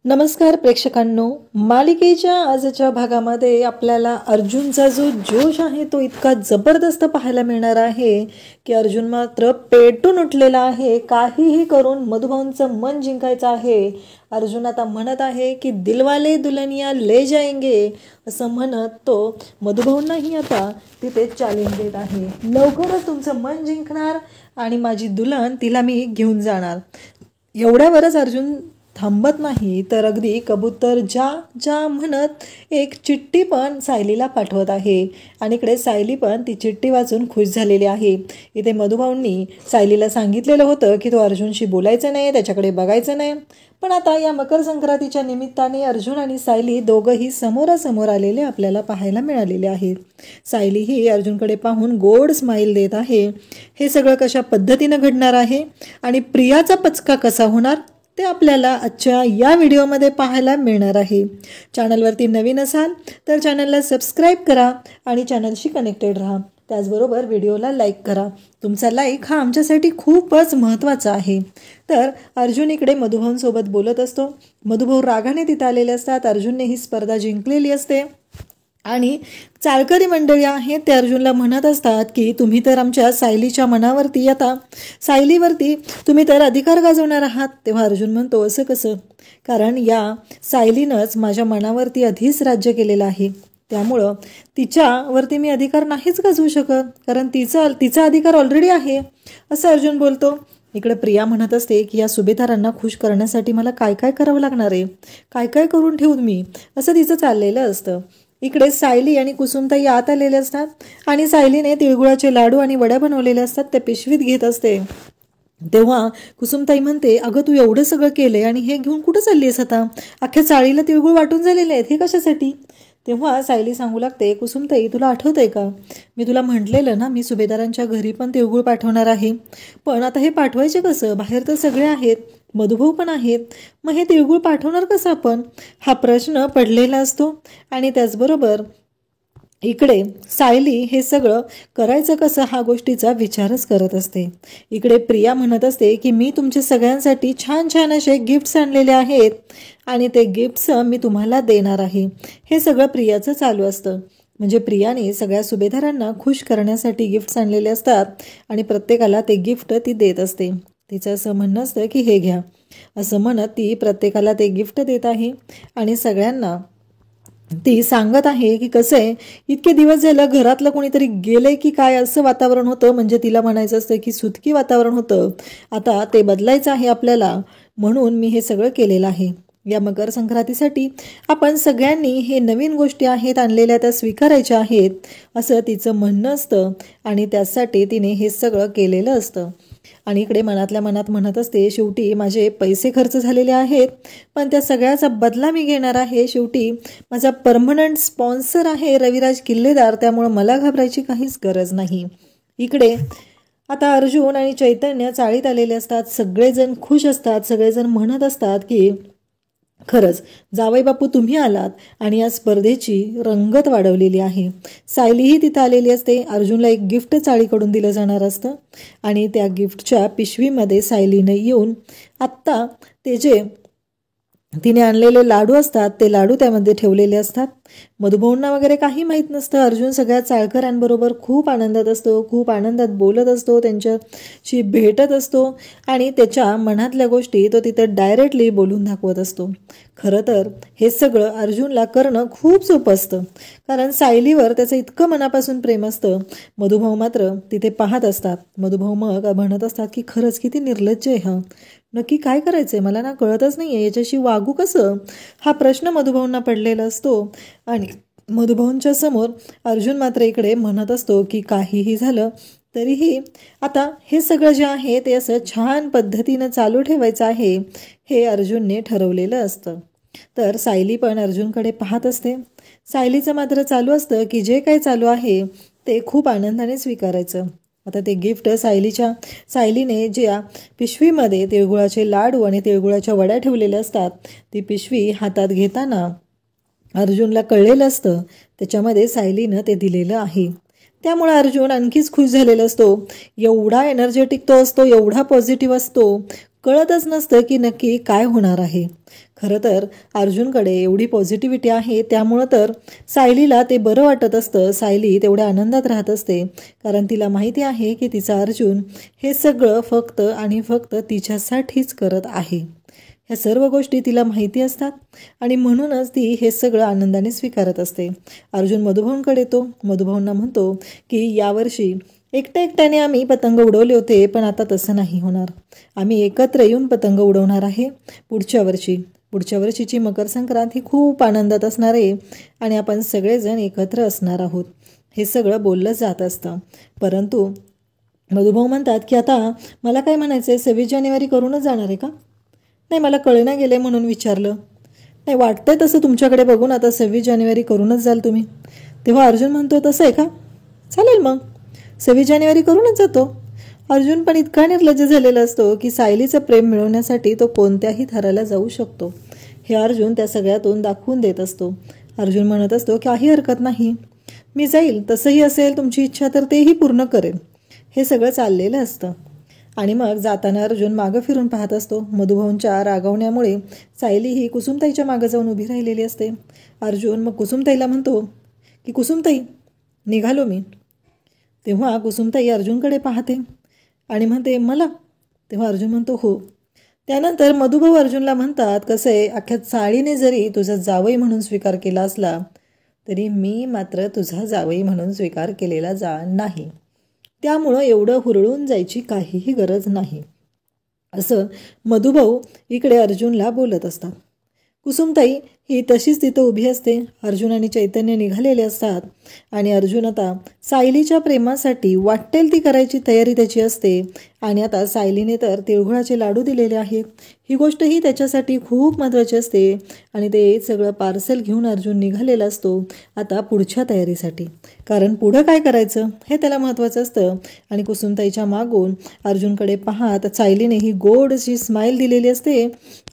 नमस्कार प्रेक्षकांनो, मालिकेच्या आजच्या भागामध्ये आपल्याला अर्जुनचा जो जोश आहे तो इतका जबरदस्त पाहायला मिळणार आहे की अर्जुन मात्र पेटून उठलेला आहे. काहीही करून मधुभाऊंचं मन जिंकायचं आहे. अर्जुन आता म्हणत आहे की दिलवाले दुल्हनिया ले जाएंगे असं म्हणत तो मधुभाऊंनाही आता तिथे चॅलेंज देत आहे. लवकरच तुमचं मन जिंकणार आणि माझी दुल्हन तिला मी घेऊन जाणार. एवढ्यावरच अर्जुन थांबत नाही तर अगदी कबूतर जा जा म्हणत एक चिठ्ठी पण सायलीला पाठवत आहे. आणि इकडे सायली पण ती चिठ्ठी वाचून खुश झालेली आहे. इथे मधुभाऊंनी सायलीला सांगितलेलं होतं की तो अर्जुनशी बोलायचं नाही, त्याच्याकडे बघायचं नाही. पण आता या मकर संक्रांतीच्या निमित्ताने अर्जुन आणि सायली दोघंही समोरासमोर आलेले आपल्याला पाहायला मिळालेले आहेत. सायली ही अर्जुनकडे पाहून गोड स्माईल देत आहे. हे सगळं कशा पद्धतीनं घडणार आहे आणि प्रियाचा पचका कसा होणार ते आपल्याला आजच्या या व्हिडिओमध्ये पाहायला मिळणार आहे. चॅनलवरती नवीन असाल तर चॅनलला सबस्क्राईब करा आणि चॅनलशी कनेक्टेड राहा. त्याचबरोबर व्हिडिओला लाईक करा. तुमचा लाईक हा आमच्यासाठी खूपच महत्त्वाचा आहे. तर अर्जुन इकडे मधुभाऊंसोबत बोलत असतो. मधुभाऊ रागाने तिथे आलेले असतात. अर्जुनने ही स्पर्धा जिंकलेली असते आणि चाळकरी मंडळी आहेत ते अर्जुनला म्हणत असतात की तुम्ही तर आमच्या सायलीच्या मनावरती, आता सायलीवरती तुम्ही तर अधिकार गाजवणार आहात. तेव्हा अर्जुन म्हणतो असं कसं, कारण या सायलीनंच माझ्या मनावरती आधीच राज्य केलेलं आहे, त्यामुळं तिच्यावरती मी अधिकार नाहीच गाजवू शकत, कारण तिचा अधिकार ऑलरेडी आहे असं अर्जुन बोलतो. इकडे प्रिया म्हणत असते की या सुभेदारांना खुश करण्यासाठी मला काय काय करावं लागणार आहे, काय काय करून ठेवून मी, असं तिचं चाललेलं असतं. इकडे सायली आणि कुसुमताई आत आलेले असतात आणि सायलीने तिळगुळाचे लाडू आणि वड्या बनवलेले असतात ते पिशवीत घेत असते. तेव्हा कुसुमताई म्हणते, अगं तू एवढं सगळं केलंय आणि हे घेऊन कुठं चालली आहेस आता, अख्ख्या चाळीला तिळगुळ वाटून झालेले आहेत, हे कशासाठी. तेव्हा सायली सांगू लागते, कुसुमताई तुला आठवतंय का, मी तुला म्हटलेलं ना मी सुभेदारांच्या घरी पण तिळगुळ पाठवणार आहे, पण आता हे पाठवायचे कसं, बाहेर तर सगळे आहेत, मधुभाऊ पण आहेत, मग हे तिळगुळ पाठवणार कसं आपण, हा प्रश्न पडलेला असतो. आणि त्याचबरोबर इकडे सायली हे सगळं करायचं कसं हा गोष्टीचा विचारच करत असते. इकडे प्रिया म्हणत असते की मी तुमच्या सगळ्यांसाठी छान छान असे गिफ्ट्स आणलेले आहेत आणि ते गिफ्ट्स मी तुम्हाला देणार आहे. हे सगळं प्रियाचं चालू असतं. म्हणजे प्रियाने सगळ्या सुभेदारांना खुश करण्यासाठी गिफ्ट्स आणलेले असतात आणि प्रत्येकाला ते गिफ्ट ती देत असते. तिचं असं म्हणणं असतं की हे घ्या असं म्हणत ती प्रत्येकाला ते गिफ्ट देत आहे आणि सगळ्यांना ती सांगत आहे की कसं आहे, इतके दिवस झालं घरातलं कोणीतरी गेलंय की काय असं वातावरण होतं. म्हणजे तिला म्हणायचं असतं की सुतकी वातावरण होतं, आता ते बदलायचं आहे आपल्याला, म्हणून मी हे सगळं केलेलं आहे. या मकर संक्रांतीसाठी आपण सगळ्यांनी हे नवीन गोष्टी आहेत आणलेल्या त्या स्वीकारायच्या आहेत असं तिचं म्हणणं असतं आणि त्यासाठी तिने हे सगळं केलेलं असतं. आणि इकडे मनातल्या मनात म्हणत असते, शेवटी माझे पैसे खर्च झालेले आहेत पण त्या सगळ्याचा बदला मी घेणार आहे. शेवटी माझा परमनंट स्पॉन्सर आहे रविराज किल्लेदार, त्यामुळं मला घाबरायची काहीच गरज नाही. इकडे आता अर्जुन आणि चैतन्य चाळीत आलेले असतात. सगळेजण खुश असतात. सगळेजण म्हणत असतात की खरंच जावई बापू तुम्ही आलात आणि या स्पर्धेची रंगत वाढवलेली आहे. सायलीही तिथं आलेली असते. अर्जुनला एक गिफ्ट चाळीकडून दिलं जाणार असतं आणि त्या गिफ्टच्या पिशवीमध्ये सायलीने येऊन आत्ता ते जे तिने आणलेले लाडू असतात ते लाडू त्यामध्ये ठेवलेले असतात. मधुभाऊंना वगैरे काही माहीत नसतं. अर्जुन सगळ्या चाळकऱ्यांबरोबर खूप आनंदात असतो, खूप आनंदात बोलत असतो, त्यांच्याशी भेटत असतो आणि त्याच्या मनातल्या गोष्टी तो तिथं डायरेक्टली बोलून दाखवत असतो. खरं तर हे सगळं अर्जुनला करणं खूप सोपं असतं, कारण सायलीवर त्याचं इतकं मनापासून प्रेम असतं. मधुभाऊ मात्र तिथे पाहत असतात. मधुभाऊ मग म्हणत असतात की खरंच किती निर्लज्ज आहे हा, नक्की काय करायचंय मला ना कळतच नाहीये, याच्याशी वागू कसं, हा प्रश्न मधुभाऊंना पडलेला असतो. आणि मधुभाऊंच्या समोर अर्जुन मात्र इकडे म्हणत असतो की काहीही झालं तरीही आता हे सगळं जे आहे ते असं छान पद्धतीनं चालू ठेवायचं आहे हे अर्जुनने ठरवलेलं असतं. तर सायली पण अर्जुनकडे पाहत असते. सायलीचं मात्र चालू असतं की जे काही चालू आहे ते खूप आनंदाने स्वीकारायचं. आता ते गिफ्ट सायलीने ज्या पिशवीमध्ये तिळगुळाचे लाडू आणि तिळगुळाच्या वड्या ठेवलेल्या असतात ती पिशवी हातात घेताना अर्जुनला कळलेलं असतं त्याच्यामध्ये सायलीनं ते दिलेलं आहे. त्यामुळे अर्जुन आणखीच खुश झालेला असतो. एवढा एनर्जेटिक तो असतो, एवढा पॉझिटिव्ह असतो, कळतच नसतं की नक्की काय होणार आहे. खरं तर अर्जुनकडे एवढी पॉझिटिव्हिटी आहे, त्यामुळं तर सायलीला ते बरं वाटत असतं. सायली तेवढ्या आनंदात राहत असते, कारण तिला माहिती आहे की तिचा अर्जुन हे सगळं फक्त आणि फक्त तिच्यासाठीच करत आहे. ह्या सर्व गोष्टी तिला माहिती असतात आणि म्हणूनच ती हे सगळं आनंदाने स्वीकारत असते. अर्जुन मधुभाऊंकडे येतो. मधुभाऊंना म्हणतो की यावर्षी एकट्याने आम्ही पतंग उडवले होते, पण आता तसं नाही होणार. आम्ही एकत्र येऊन पतंग उडवणार आहे पुढच्या वर्षी. पुढच्या वर्षीची मकर संक्रांत ही खूप आनंदात असणार आहे आणि आपण सगळेजण एकत्र असणार आहोत. हे सगळं बोललं जात असतं. परंतु मधुभाऊ म्हणतात की आता मला काय म्हणायचं आहे, 26 जानेवारी करूनच जाणार आहे का? नाही, मला कळना गेलं म्हणून विचारलं. नाही, वाटतंय तसं तुमच्याकडे बघून आता 26 जानेवारी करूनच जाल तुम्ही. तेव्हा अर्जुन म्हणतो तसं आहे का? चालेल मग 26 जानेवारी करूनच जातो. अर्जुन पण इतका निर्लज्ज झालेला असतो की सायलीचं प्रेम मिळवण्यासाठी तो कोणत्याही थराला जाऊ शकतो हे अर्जुन त्या सगळ्यातून दाखवून देत असतो. अर्जुन म्हणत असतो काही हरकत नाही, मी जाईल, तसंही असेल तुमची इच्छा तर तेही पूर्ण करेन. हे सगळं चाललेलं असतं. आणि मग जाताना अर्जुन मागं फिरून पाहत असतो. मधुभाऊंच्या रागवण्यामुळे सायली ही कुसुमताईच्या मागं जाऊन उभी राहिलेली असते. अर्जुन मग कुसुमताईला म्हणतो की कुसुमताई, निघालो मी. तेव्हा कुसुमताई अर्जुनकडे पाहते आणि म्हणते मला. तेव्हा अर्जुन म्हणतो हो. त्यानंतर मधुभाऊ अर्जुनला म्हणतात कसं आहे, अख्ख्या चाळीने जरी तुझा जावई म्हणून स्वीकार केला असला तरी मी मात्र तुझा जावई म्हणून स्वीकार केलेला नाही. त्यामुळं एवढं हुरळून जायची काहीही गरज नाही, असं मधुभाऊ इकडे अर्जुनला बोलत असतात. कुसुमताई ही तशीच तिथं उभी असते. अर्जुन आणि चैतन्य निघालेले असतात आणि अर्जुन आता सायलीच्या प्रेमासाठी वाटेल ती करायची तयारी त्याची असते. आणि आता सायलीने तर तिळगुळाचे लाडू दिलेले आहेत. ही गोष्टही त्याच्यासाठी खूप महत्त्वाची असते आणि ते सगळं पार्सल घेऊन अर्जुन निघालेला असतो आता पुढच्या तयारीसाठी. कारण पुढं काय करायचं हे त्याला महत्त्वाचं असतं. आणि कुसुमताईच्या मागून अर्जुनकडे पाहत सायलीने ही गोड अशी स्माईल दिलेली असते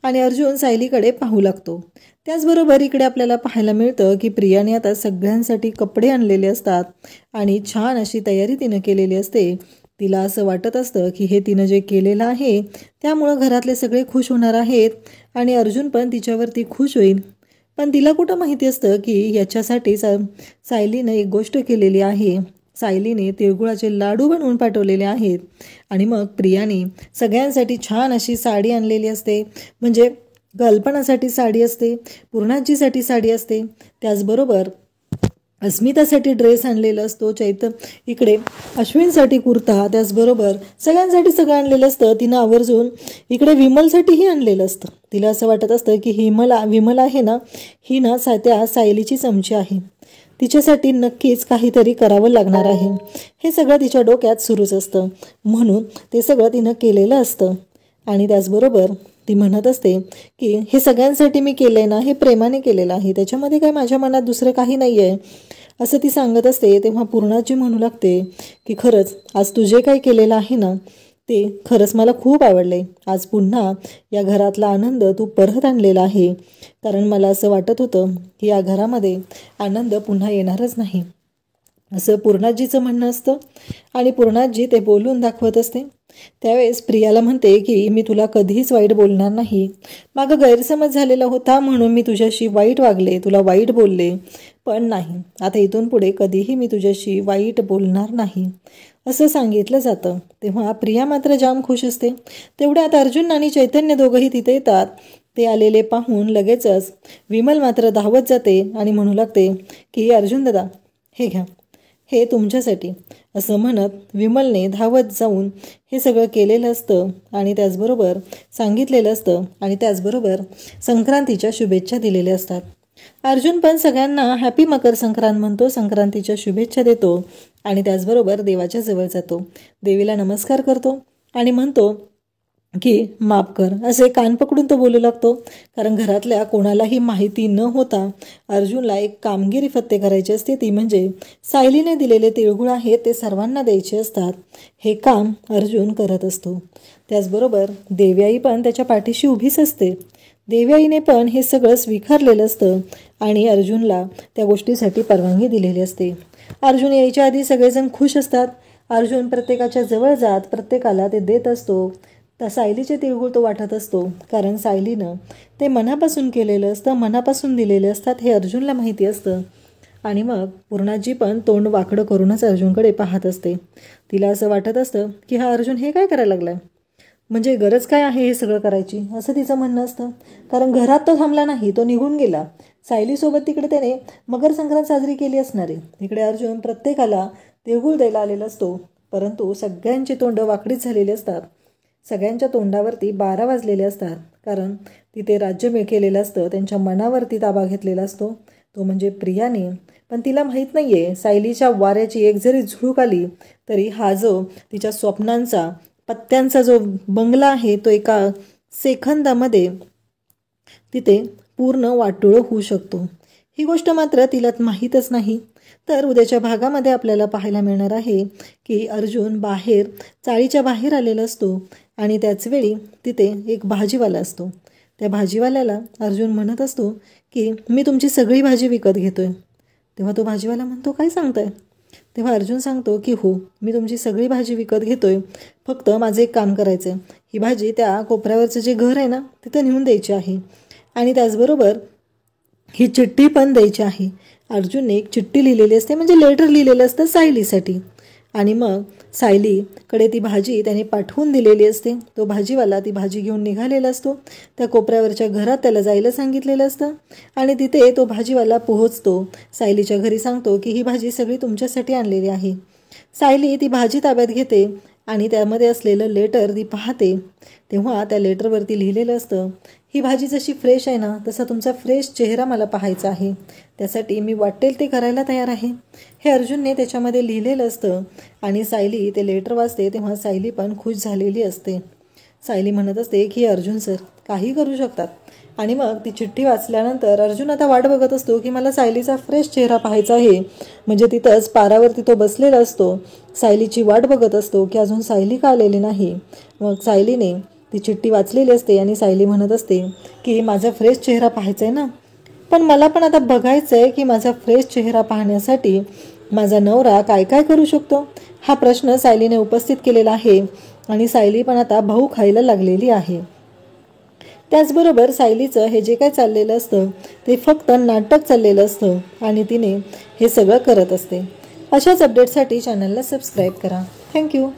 आणि अर्जुन सायलीकडे पाहू लागतो. त्याचबरोबर इकडे आपल्याला पाहायला मिळतं की प्रियाने आता सगळ्यांसाठी कपडे आणलेले असतात आणि छान अशी तयारी तिनं केलेली असते. तिला असं वाटत असतं की हे तिनं जे केलेलं आहे त्यामुळं घरातले सगळे खुश होणार आहेत आणि अर्जुन पण तिच्यावरती खुश होईल. पण तिला कुठं माहिती असतं की याच्यासाठी सायलीनं एक गोष्ट केलेली आहे. सायलीने तिळगुळाचे लाडू बनवून पाठवलेले आहेत आणि मग प्रियाने सगळ्यांसाठी छान अशी साडी आणलेली असते. म्हणजे कल्पनासाठी साडी असते, पूर्णाजीसाठी साडी असते, त्याचबरोबर अस्मितासाठी ड्रेस आणलेला असतो, इकडे अश्विनसाठी कुर्ता, त्याचबरोबर सगळ्यांसाठी सगळं आणलेलं असतं. तिनं आवर्जून इकडे विमलसाठीही आणलेलं असतं. तिला असं वाटत असतं की विमल आहे ना, ही ना त्या सायलीची चमची आहे, तिच्यासाठी नक्कीच काहीतरी करावं लागणार आहे. हे सगळं तिच्या डोक्यात सुरूच असतं. म्हणून ते सगळं तिनं केलेलं असतं. आणि त्याचबरोबर ती म्हणत असते की हे सगळ्यांसाठी मी केलं आहे ना, हे प्रेमाने केलेलं आहे, त्याच्यामध्ये काय माझ्या मनात दुसरं काही नाही आहे, असं ती सांगत असते. तेव्हा पूर्णाजी म्हणू लागते की खरंच आज तू जे काही केलेलं आहे ना ते खरंच मला खूप आवडलं आहे. आज पुन्हा या घरातला आनंद तू परत आणलेला आहे, कारण मला असं वाटत होतं की या घरामध्ये आनंद पुन्हा येणारच नाही, असं पूर्णाजीचं म्हणणं असतं. आणि पूर्णाजी ते बोलून दाखवत असते. त्यावेळेस प्रियाला म्हणते की मी तुला कधीच वाईट बोलणार नाही, मागं गैरसमज झालेला होता म्हणून मी तुझ्याशी वाईट वागले, तुला वाईट बोलले, पण नाही, आता इथून पुढे कधीही मी तुझ्याशी वाईट बोलणार नाही, असं सांगितलं जातं. तेव्हा प्रिया मात्र जाम खुश असते. तेवढ्यात अर्जुन आणि चैतन्य दोघंही तिथे येतात. ते आलेले पाहून लगेचच विमल मात्र धावत जाते आणि म्हणू लागते की अर्जुन दादा हे घ्या, हे तुमच्यासाठी, असं म्हणत विमलने धावत जाऊन हे सगळं केलेलं असतं आणि त्याचबरोबर सांगितलेलं असतं आणि त्याचबरोबर संक्रांतीच्या शुभेच्छा दिलेल्या असतात. अर्जुन पण सगळ्यांना हॅपी मकर संक्रांत म्हणतो, संक्रांतीच्या शुभेच्छा देतो आणि त्याचबरोबर देवाच्या जवळ जातो, देवीला नमस्कार करतो आणि म्हणतो की माफ कर, असे कान पकडून तो बोलू लागतो. कारण घरातल्या कोणालाही माहिती न होता अर्जुनला एक कामगिरी फत्ते करायची असते, ती म्हणजे सायलीने दिलेले तिळगुळ आहेत ते सर्वांना द्यायचे असतात. हे काम अर्जुन करत असतो. त्याचबरोबर देवयाई पण त्याच्या पाठीशी उभीच असते. देवयाईने पण हे सगळं स्वीकारलेलं असतं आणि अर्जुनला त्या गोष्टीसाठी परवानगी दिलेली असते. अर्जुन यायच्या आधी सगळेजण खुश असतात. अर्जुन प्रत्येकाच्या जवळ जात प्रत्येकाला ते देत असतो. त्या सायलीचे तिळगुळ तो वाटत असतो, कारण सायलीनं ते मनापासून केलेलं असतं, मनापासून दिलेले असतात हे अर्जुनला माहिती असतं. आणि मग पूर्णाजी पण तोंड वाकडं करूनच अर्जुनकडे पाहत असते. तिला असं वाटत असतं की हा अर्जुन हे काय करायला लागलाय, म्हणजे गरज काय आहे हे सगळं करायची, असं तिचं म्हणणं असतं. कारण घरात तो थांबला नाही, तो निघून गेला. सायलीसोबत तिकडे त्याने मकर संक्रांत साजरी केली असणार आहे. तिकडे अर्जुन प्रत्येकाला तिळगुळ द्यायला आलेला असतो, परंतु सगळ्यांची तोंड वाकडीच झालेली असतात. सगळ्यांच्या तोंडावरती 12 वाजलेले असतात, कारण तिथे राज्य केलेलं असतं, त्यांच्या मनावरती ताबा घेतलेला असतो, तो म्हणजे प्रियाने. पण तिला माहीत नाही आहे, सायलीच्या वाऱ्याची एक जरी झुळूक आली तरी हा जो तिच्या स्वप्नांचा पत्त्यांचा जो बंगला आहे तो एका सेकंदामध्ये तिथे पूर्ण वाटोळं होऊ शकतो. ही गोष्ट मात्र तिला माहीतच नाही. तर उद्याच्या भागामध्ये आपल्याला पाहायला मिळणार आहे की अर्जुन बाहेर चाळीच्या बाहेर आलेला असतो आणि त्याचवेळी तिथे एक भाजीवाला असतो. त्या भाजीवाल्याला अर्जुन म्हणत असतो की मी तुमची सगळी भाजी विकत घेतोय. तेव्हा तो भाजीवाला म्हणतो काय सांगताय. तेव्हा अर्जुन सांगतो की हो, मी तुमची सगळी भाजी विकत घेतोय, फक्त माझं एक काम करायचं आहे, ही भाजी त्या कोपऱ्यावरचं जे घर आहे ना तिथं नेऊन द्यायची आहे आणि त्याचबरोबर ही चिठ्ठी पण द्यायची आहे. अर्जुनने एक चिठ्ठी लिहिलेली असते, म्हणजे लेटर लिहिलेलं असतं सायलीसाठी, आणि मग सायलीकडे ती भाजी त्याने पाठवून दिलेली असते. तो भाजीवाला ती भाजी घेऊन निघालेला असतो. त्या कोपऱ्यावरच्या घरात त्याला जायला सांगितलेलं असतं आणि तिथे तो भाजीवाला पोहोचतो. सायलीच्या घरी सांगतो की ही भाजी सगळी तुमच्यासाठी आणलेली आहे. सायली ती भाजी ताब्यात घेते आणि त्यामध्ये असलेलं लेटर ती पाहते. तेव्हा त्या लेटरवरती लिहिलेलं असतं, ही भाजी जशी फ्रेश आहे ना तसा तुमचा फ्रेश चेहरा मला पाहायचा आहे, त्यासाठी मी वाटेल ते करायला तयार आहे, हे अर्जुनने त्याच्यामध्ये लिहिलेलं असतं. आणि सायली ते लेटर वाचते तेव्हा सायली पण खुश झालेली असते. सायली म्हणत असते की अर्जुन सर काही करू शकतात. आणि मग ती चिठ्ठी वाचल्यानंतर अर्जुन आता वाट बघत असतो की मला सायलीचा फ्रेश चेहरा पाहायचा आहे. म्हणजे तिथंच पारावरती तो बसलेला असतो, सायलीची वाट बघत असतो की अजून सायली का आलेली नाही. मग सायलीने ती चिठ्ठी वाचलेली असते आणि सायली म्हणत असते की माझा फ्रेश चेहरा पाहायचा आहे ना, पण मला पण आता बघायचं आहे की माझा फ्रेश चेहरा पाहण्यासाठी माझा नवरा काय काय करू शकतो. हा प्रश्न सायलीने उपस्थित केलेला आहे आणि सायली पण आता भाऊ खायला लागलेली आहे. त्याचबरोबर सायलीचं हे जे काय चाललेलं असतं ते फक्त नाटक चाललेलं असतं आणि तिने हे सगळं करत असते. अशाच अपडेटसाठी चॅनलला सबस्क्राईब करा. थँक्यू.